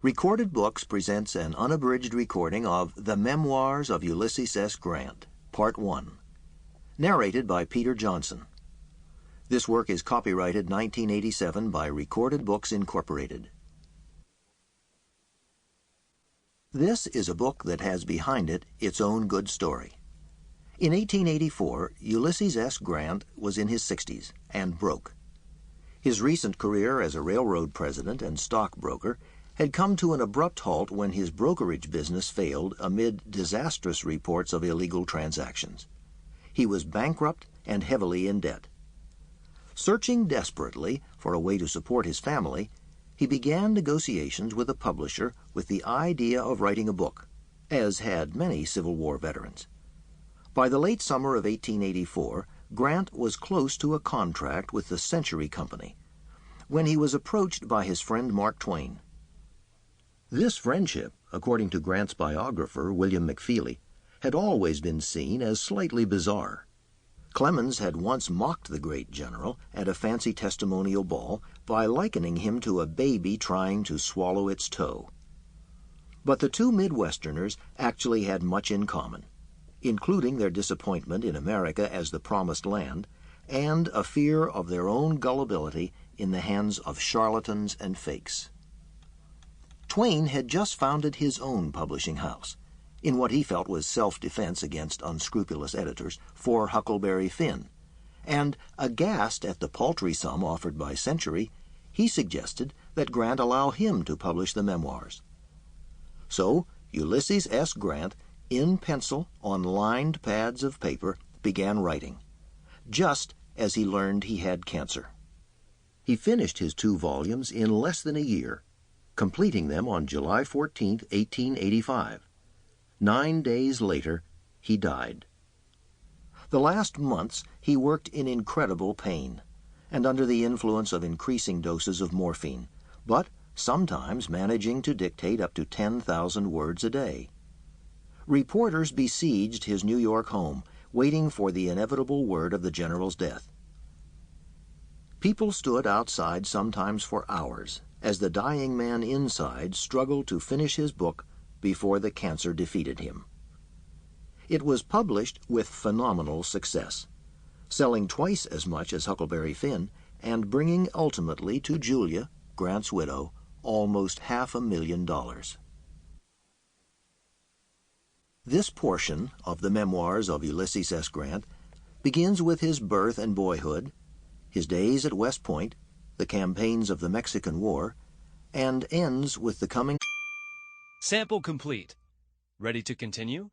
Recorded Books presents an unabridged recording of The Memoirs of Ulysses S. Grant, Part 1, narrated by Peter Johnson. This work is copyrighted 1987 by Recorded Books, Incorporated. This is a book that has behind it its own good story. In 1884, Ulysses S. Grant was in his 60s and broke. His recent career as a railroad president and stockbroker had come to an abrupt halt when his brokerage business failed amid disastrous reports of illegal transactions. He was bankrupt and heavily in debt. Searching desperately for a way to support his family, he began negotiations with a publisher with the idea of writing a book, as had many Civil War veterans. By the late summer of 1884, Grant was close to a contract with the Century Company, when he was approached by his friend Mark Twain. This friendship, according to Grant's biographer, William McFeely, had always been seen as slightly bizarre. Clemens had once mocked the great general at a fancy testimonial ball by likening him to a baby trying to swallow its toe. But the two Midwesterners actually had much in common, including their disappointment in America as the promised land and a fear of their own gullibility in the hands of charlatans and fakes. Twain had just founded his own publishing house, in what he felt was self-defense against unscrupulous editors, for Huckleberry Finn, and, aghast at the paltry sum offered by Century, he suggested that Grant allow him to publish the memoirs. So, Ulysses S. Grant, in pencil on lined pads of paper, began writing, just as he learned he had cancer. He finished his 2 volumes in less than a year, completing them on July 14, 1885. 9 days later, he died. The last months he worked in incredible pain and under the influence of increasing doses of morphine, but sometimes managing to dictate up to 10,000 words a day. Reporters besieged his New York home, waiting for the inevitable word of the general's death. People stood outside sometimes for hours as the dying man inside struggled to finish his book before the cancer defeated him. It was published with phenomenal success, selling twice as much as Huckleberry Finn and bringing ultimately to Julia, Grant's widow, almost $500,000. This portion of the Memoirs of Ulysses S. Grant begins with his birth and boyhood, his days at West Point, the campaigns of the Mexican War, and ends with the coming... Sample complete. Ready to continue?